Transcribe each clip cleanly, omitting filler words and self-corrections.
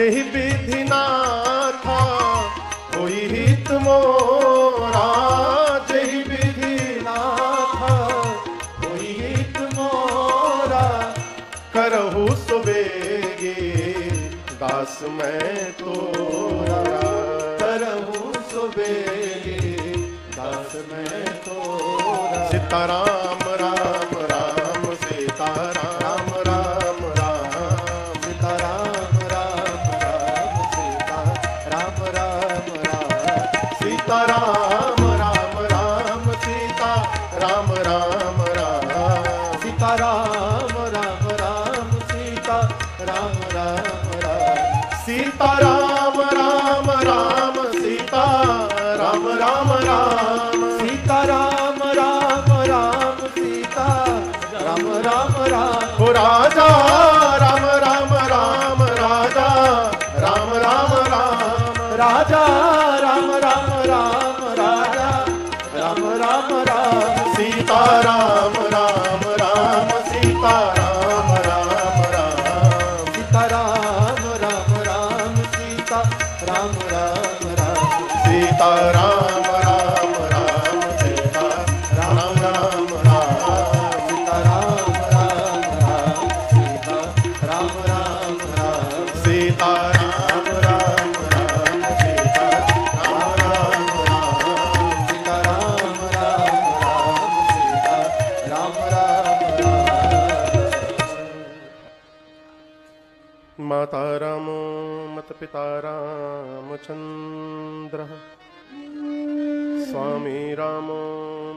जेहि विधि ना था कोई हित मोरा, जेहि विधि ना था कोई हित मोरा, करहु सुबेगे दास मैं तोरा, करहु सुबेगे दास मैं तोरा। सीताराम राम राम सीताराम राम राम, सीताराम राम राम सीताराम राम राम, सीताराम राम राम सीताराम राम राम, सीताराम राम राम सीताराम राम राम, सीताराम राम राम सीताराम राम राम, सीताराम राम राम सीताराम राम राम। हो राजा राम राम राम राजा राम राम राम, राजा राम राम राम राजा राम राम राम, सीताराम राम राम सीताराम राम राम, सीताराम राम राम सीताराम राम राम, सीताराम राम राम सीताराम राम राम, सीताराम राम राम सीताराम राम राम, सीताराम राम राम सीताराम राम राम, सीताराम राम राम सीताराम राम राम। माता रामो मत पिता रामचंद्र, स्वामी रामो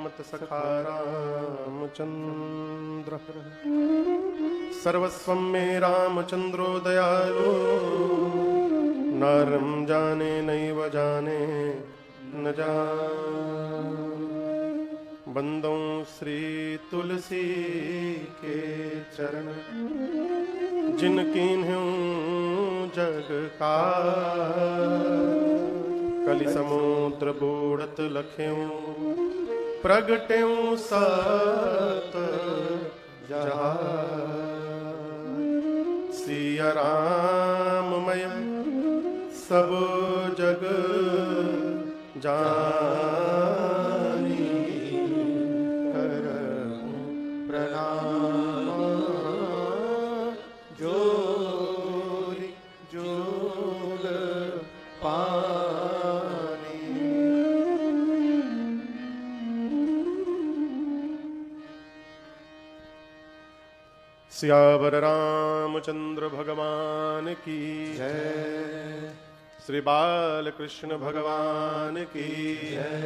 मत सखा रामचंद्र, सर्वस्वं मे रामचंद्रो दयालु, नरं जाने नैव जाने न जाने। बंदों श्री तुलसी के चरण, जिन कीन्ह्यों जग का, कलि समुद्र बूढ़त लख्यों, प्रगट्यों सत जहां। सिया राम मय सब जग जानी, करहूं प्रणाम जोरी जोग पानी। सियावर रामचंद्र भगवान की जय, श्री बाल कृष्ण भगवान की जय,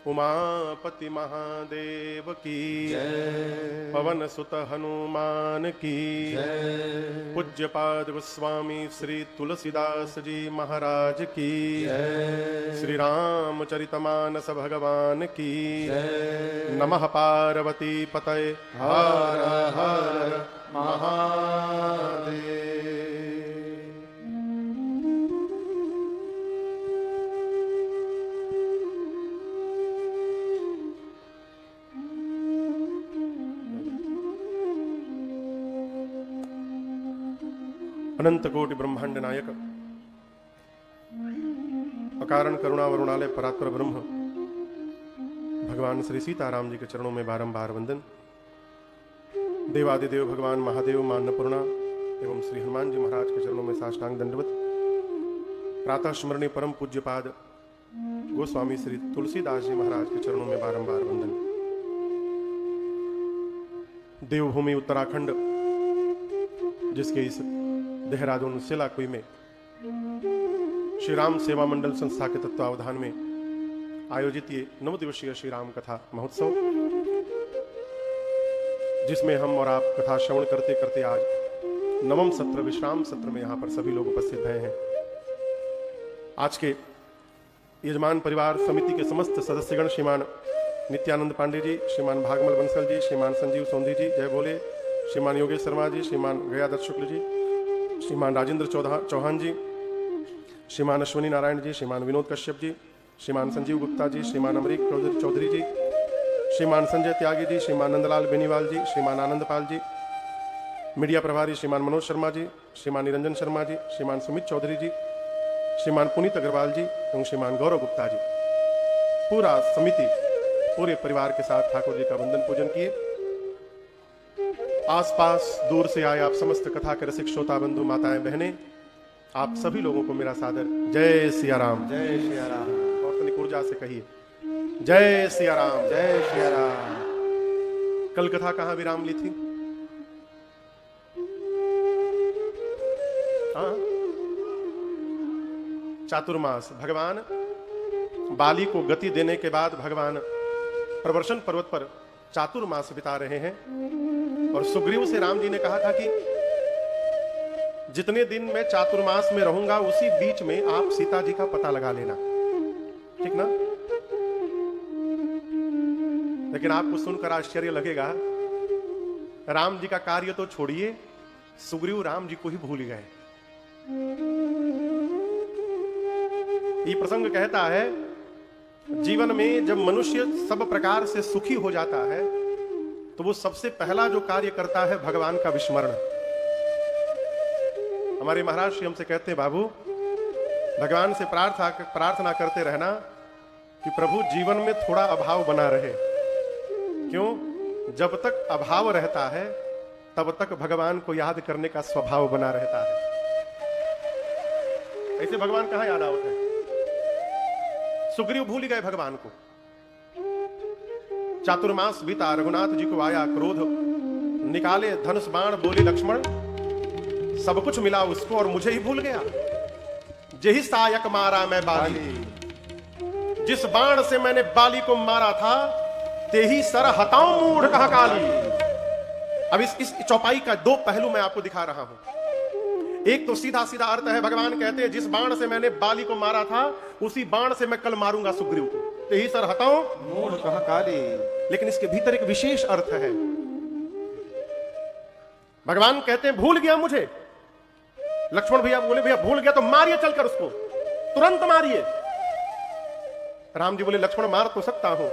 उमापति महादेव की जय, पवन सुत हनुमान की जय, पूज्यपाद गोस्वामी श्री तुलसीदास जी महाराज की जय, श्री रामचरितमानस भगवान की जय। नमः पार्वती पतये हर हर महादेव। अनंत कोटि ब्रह्मांड नायक, अकारण करुणा वरुणालय परात्पर ब्रह्म भगवान श्री सीताराम जी के चरणों में बारंबार वंदन। देवादिदेव भगवान महादेव मां अन्नपूर्णा एवं श्री हनुमान जी महाराज के चरणों में साष्टांग दंडवत। प्रातः स्मरणीय परम पूज्यपाद गोस्वामी श्री तुलसीदास जी महाराज के चरणों में बारंबार वंदन। देवभूमि उत्तराखंड, जिसके इस देहरादून सिलाकुई में श्री राम सेवा मंडल संस्था के तत्वावधान में आयोजित ये 9 दिवसीय श्री राम कथा महोत्सव, जिसमें हम और आप कथा श्रवण करते करते आज 9वें सत्र विश्राम सत्र में यहाँ पर सभी लोग उपस्थित भए हैं। आज के यजमान परिवार समिति के समस्त सदस्यगण श्रीमान नित्यानंद पांडे जी, श्रीमान भागमल बंसल जी, श्रीमान संजीव सोंधी जी, जय बोले, श्रीमान योगेश शर्मा जी, श्रीमान गयादत्त शुक्ल जी, श्रीमान राजेंद्र चौहान जी, श्रीमान अश्विनी नारायण जी, श्रीमान विनोद कश्यप जी, श्रीमान संजीव गुप्ता जी, श्रीमान अमरीक चौधरी जी, श्रीमान संजय त्यागी जी, श्रीमान नंदलाल बेनीवाल जी, श्रीमान आनंदपाल जी, मीडिया प्रभारी श्रीमान मनोज शर्मा जी, श्रीमान निरंजन शर्मा जी, श्रीमान सुमित चौधरी जी, श्रीमान पुनीत अग्रवाल जी एवं श्रीमान गौरव गुप्ता जी, पूरा समिति पूरे परिवार के साथ ठाकुर जी का वंदन पूजन किए। आसपास दूर से आए आप समस्त कथा के रसिक श्रोता बंधु माताएं बहनें, आप सभी लोगों को मेरा सादर जय सिया राम। जय सिया राम। और तनिक ऊर्जा से कहिए जय सिया राम। जय सिया राम। कल कथा कहां विराम ली थी? हाँ, चातुर्मास। भगवान बाली को गति देने के बाद भगवान प्रवर्षण पर्वत पर चातुर्मास बिता रहे हैं। और सुग्रीव से राम जी ने कहा था कि जितने दिन मैं चातुर्मास में रहूंगा उसी बीच में आप सीता जी का पता लगा लेना, ठीक ना? लेकिन आपको सुनकर आश्चर्य लगेगा, राम जी का कार्य तो छोड़िए, सुग्रीव राम जी को ही भूल गए। ये प्रसंग कहता है जीवन में जब मनुष्य सब प्रकार से सुखी हो जाता है तो वो सबसे पहला जो कार्य करता है भगवान का विस्मरण। हमारे महाराज श्री हमसे कहते हैं, बाबू भगवान से प्रार्थना करते रहना कि प्रभु जीवन में थोड़ा अभाव बना रहे। क्यों? जब तक अभाव रहता है तब तक भगवान को याद करने का स्वभाव बना रहता है। ऐसे भगवान कहां याद आवत है? सुग्रीव भूल गए भगवान को। चातुर्मास बीता, रघुनाथ जी को आया क्रोध, निकाले धनुष बाण, बोले लक्ष्मण सब कुछ मिला उसको और मुझे ही भूल गया। जेहि सायक मारा मैं बाली, जिस बाण से मैंने बाली को मारा था तेही सर हटाऊं मूढ़ कहा काली। अब इस चौपाई का दो पहलू मैं आपको दिखा रहा हूं। एक तो सीधा सीधा अर्थ है, भगवान कहते हैं जिस बाण से मैंने बाली को मारा था उसी बाण से मैं कल मारूंगा सुग्रीव को, तेही सर हटाऊं मूढ़ कहा काली। लेकिन इसके भीतर एक विशेष अर्थ है। भगवान कहते हैं भूल गया मुझे। लक्ष्मण भैया बोले भैया भूल गया तो मारिए चलकर उसको, तुरंत मारिए। राम जी बोले लक्ष्मण मार तो सकता हूं,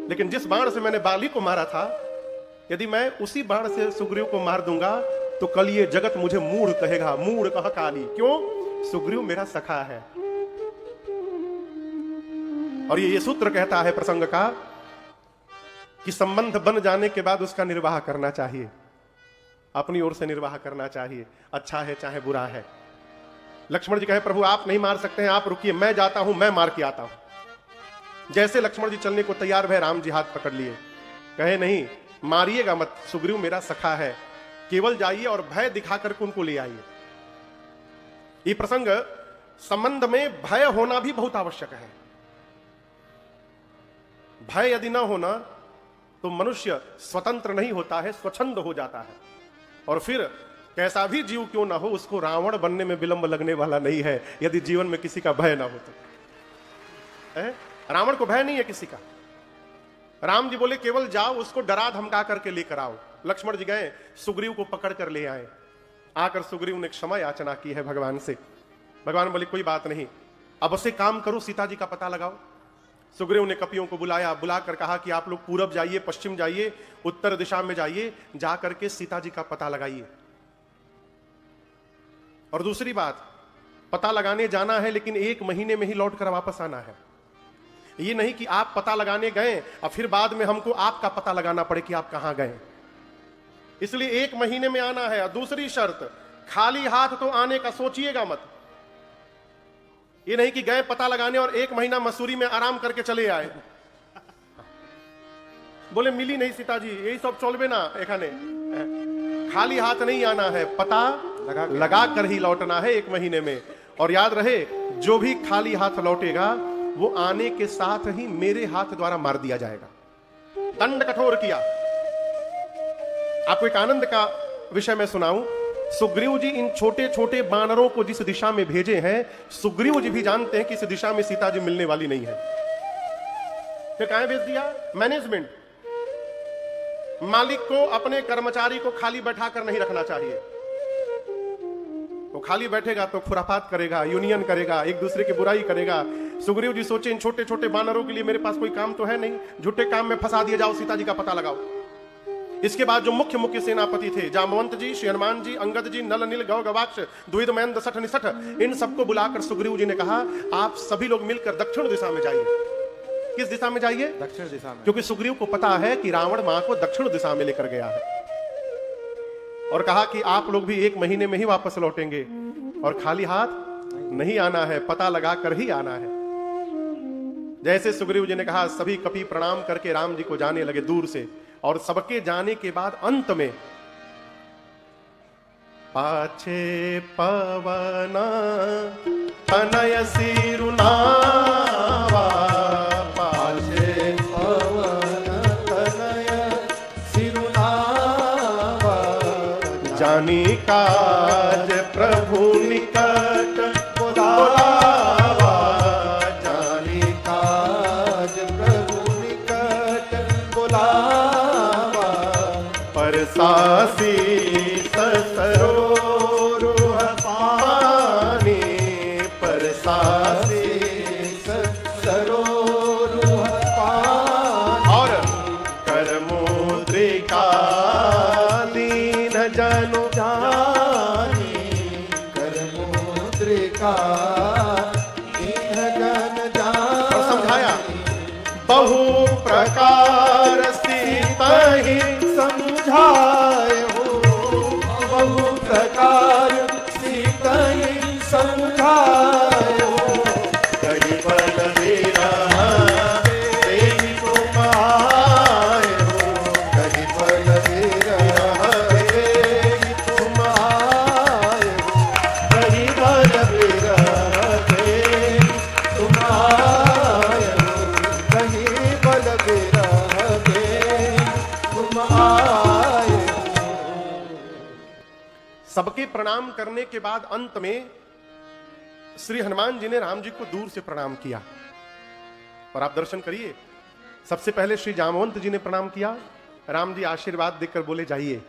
लेकिन जिस बाण से मैंने बाली को मारा था यदि मैं उसी बाण से सुग्रीव को मार दूंगा तो कल ये जगत मुझे मूढ़ कहेगा, मूढ़ कहा काली। क्यों? सुग्रीव मेरा सखा है। और ये सूत्र कहता है प्रसंग का कि संबंध बन जाने के बाद उसका निर्वाह करना चाहिए, अपनी ओर से निर्वाह करना चाहिए, अच्छा है चाहे बुरा है। लक्ष्मण जी कहे प्रभु आप नहीं मार सकते हैं, आप रुकिए, मैं जाता हूं, मैं मार के आता हूं। जैसे लक्ष्मण जी चलने को तैयार भय, राम जी हाथ पकड़ लिए, कहे नहीं मारिएगा मत, सुग्रीव मेरा सखा है, केवल जाइए और भय दिखाकर उनको ले आइए। ये प्रसंग संबंध में भय होना भी बहुत आवश्यक है। भय यदि ना होना तो मनुष्य स्वतंत्र नहीं होता है, स्वच्छंद हो जाता है। और फिर कैसा भी जीव क्यों ना हो उसको रावण बनने में विलंब लगने वाला नहीं है यदि जीवन में किसी का भय ना हो तो। रावण को भय नहीं है किसी का। राम जी बोले केवल जाओ उसको डरा धमका करके लेकर आओ। लक्ष्मण जी गए, सुग्रीव को पकड़ कर ले आए। आकर सुग्रीव ने क्षमा याचना की है भगवान से। भगवान बोले कोई बात नहीं, अब उसे काम करो, सीता जी का पता लगाओ। सुग्रीव ने कपियों को बुलाया, बुलाकर कहा कि आप लोग पूरब जाइए, पश्चिम जाइए, उत्तर दिशा में जाइए, जाकर के सीता जी का पता लगाइए। और दूसरी बात, पता लगाने जाना है लेकिन 1 महीने में ही लौट कर वापस आना है। ये नहीं कि आप पता लगाने गए और फिर बाद में हमको आपका पता लगाना पड़े कि आप कहां गए। इसलिए 1 महीने में आना है। और दूसरी शर्त, खाली हाथ तो आने का सोचिएगा मत। ये नहीं कि गए पता लगाने और 1 महीना मसूरी में आराम करके चले आए, बोले मिली नहीं सीता जी, यही सब चलबे ना। एखाने खाली हाथ नहीं आना है, पता लगा कर ही लौटना है 1 महीने में। और याद रहे, जो भी खाली हाथ लौटेगा वो आने के साथ ही मेरे हाथ द्वारा मार दिया जाएगा। दंड कठोर किया। आपको एक आनंद का विषय मैं सुनाऊं। सुग्रीव जी इन छोटे छोटे बानरों को जिस दिशा में भेजे हैं, सुग्रीव जी भी जानते हैं कि इस दिशा में सीता जी मिलने वाली नहीं है। फिर कहां भेज दिया? मैनेजमेंट। मालिक को अपने कर्मचारी को खाली बैठा कर नहीं रखना चाहिए। वो खाली बैठेगा तो खुराफात करेगा, यूनियन करेगा, एक दूसरे की बुराई करेगा। सुग्रीव जी सोचे इन छोटे छोटे बानरों के लिए मेरे पास कोई काम तो है नहीं, झूठे काम में फंसा दिया जाओ, सीता जी का पता लगाओ। इसके बाद जो मुख्य मुख्य सेनापति थे, जामवंत जी, श्री हनुमान जी, अंगद जी, नल नील गौ गवाक्ष, द्विविध मैन, दसठ निसठ, इन सबको बुलाकर सुग्रीव जी ने कहा आप सभी लोग मिलकर दक्षिण दिशा में जाइए। किस दिशा में जाइए? दक्षिण दिशा में। क्योंकि सुग्रीव को पता है कि रावण मां को दक्षिण दिशा में लेकर गया है, और कहा कि आप लोग भी 1 महीने में ही वापस लौटेंगे और खाली हाथ नहीं आना है, पता लगा कर ही आना है। जैसे सुग्रीव जी ने कहा, सभी कपि प्रणाम करके राम जी को जाने लगे दूर से, और सबके जाने के बाद अंत में पाछे पवन तनय सिरुनावा, पाछे पवन तनय सिरुनावा, जानी काज प्रभु निकट बुलावा, जानी काज प्रभु निकट बुलावा, परसासी सरोरुह पानी, परसासी सरोरुह पानी, और कर मुद्रिका दीन जनु जानी, कर मुद्रिका दीन जन जानी। और समझाया बहु प्रकार सीतहि समझाए हो, बहु प्रकार सीतहि समझाए हो, कही बल विरह देहि तुम आए हो, कही बल विरह देहि तुम आए हो, कही बल विरह देहि तुम आए हो, कही बल विरह देहि तुम आए। सबके प्रणाम करने के बाद अंत में श्री हनुमान जी ने राम जी को दूर से प्रणाम किया, और आप दर्शन करिए। सबसे पहले श्री जामवंत जी ने प्रणाम किया, राम जी आशीर्वाद देकर बोले जाइए।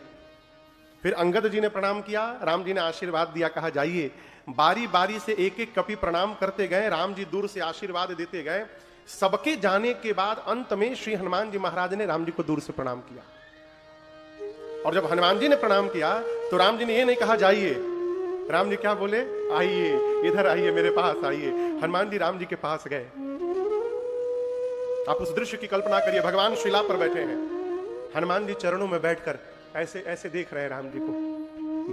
फिर अंगद जी ने प्रणाम किया, राम जी ने आशीर्वाद दिया, कहा जाइए। बारी बारी से एक एक कपि प्रणाम करते गए, राम जी दूर से आशीर्वाद देते गए। सबके जाने के बाद अंत में श्री हनुमान जी महाराज ने राम जी को दूर से प्रणाम किया, और जब हनुमान जी ने प्रणाम किया तो राम जी ने ये नहीं कहा जाइए, राम जी क्या बोले? आइए, इधर आइए, मेरे पास आइए। हनुमान जी राम जी के पास गए। आप उस दृश्य की कल्पना करिए, भगवान शिला पर बैठे हैं, हनुमान जी चरणों में बैठकर ऐसे ऐसे देख रहे हैं राम जी को।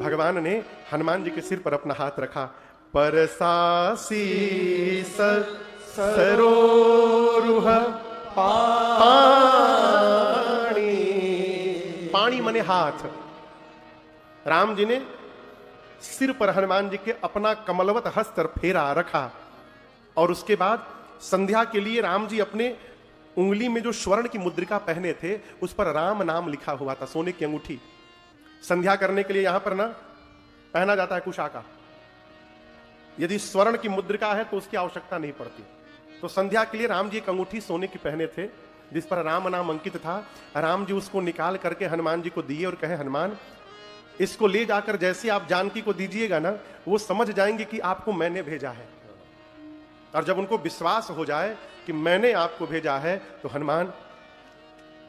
भगवान ने हनुमान जी के सिर पर अपना हाथ रखा, परसासी सरोरुह पानी, पानी मने हाथ। राम जी ने सिर पर हनुमान जी के अपना कमलवत हस्त फेरा रखा, और उसके बाद संध्या के लिए राम जी अपने उंगली में जो स्वर्ण की मुद्रिका पहने थे उस पर राम नाम लिखा हुआ था, सोने की अंगूठी। संध्या करने के लिए यहां पर ना पहना जाता है कुशा का, यदि स्वर्ण की मुद्रिका है तो उसकी आवश्यकता नहीं पड़ती। तो संध्या के लिए राम जी एक अंगूठी सोने की पहने थे जिस पर राम नाम अंकित था। राम जी उसको निकाल करके हनुमान जी को दिए और कहे, हनुमान इसको ले जाकर जैसे आप जानकी को दीजिएगा ना, वो समझ जाएंगे कि आपको मैंने भेजा है। और जब उनको विश्वास हो जाए कि मैंने आपको भेजा है तो हनुमान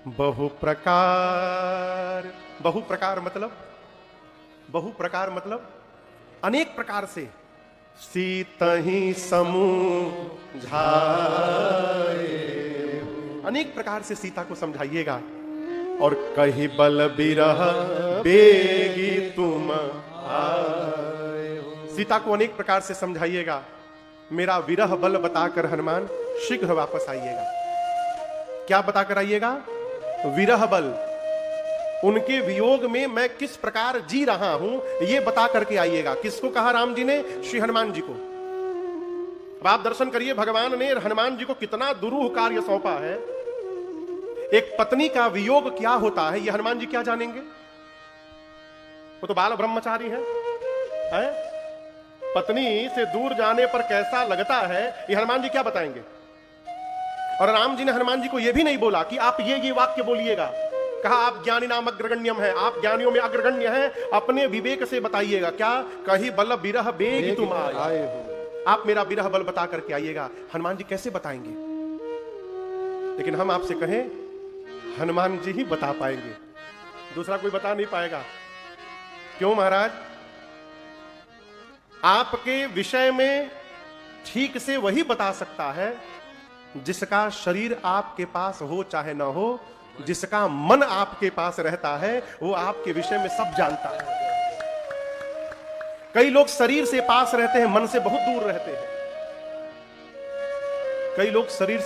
बहु प्रकार मतलब अनेक प्रकार से सीतहि समझाए, अनेक प्रकार से सीता को समझाइएगा। और कही बल बिरह बेगी तुम आए, सीता को अनेक प्रकार से समझाइएगा। मेरा विरह बल बताकर हनुमान शीघ्र वापस आइएगा। क्या बताकर आइएगा? विरह बल, उनके वियोग में मैं किस प्रकार जी रहा हूं ये बता करके आइएगा। किसको कहा राम जी ने? श्री हनुमान जी को। अब आप दर्शन करिए, भगवान ने हनुमान जी को कितना दुरूह कार्य सौंपा है। एक पत्नी का वियोग क्या होता है ये हनुमान जी क्या जानेंगे? वो तो बाल ब्रह्मचारी है? पत्नी से दूर जाने पर कैसा लगता है ये हनुमान जी क्या बताएंगे? और राम जी ने हनुमान जी को यह भी नहीं बोला कि आप ये वाक्य बोलिएगा। कहा आप ज्ञानी नाम अग्रगण्यम है, आप ज्ञानियों में अग्रगण्य हैं, अपने विवेक से बताइएगा। क्या? कही बल बिरह बेग तुम आए हो, आप मेरा बिरह बल बता करके आइएगा। हनुमान जी कैसे बताएंगे? लेकिन हम आपसे कहें हनुमान जी ही बता पाएंगे। दूसरा कोई बता नहीं पाएगा। क्यों महाराज? आपके विषय में ठीक से वही बता सकता है जिसका शरीर आपके पास हो चाहे ना हो, जिसका मन आपके पास रहता है, वो आपके विषय में सब जानता है। कई लोग शरीर से पास रहते हैं, मन से बहुत दूर रहते हैं। कई लोग शरीर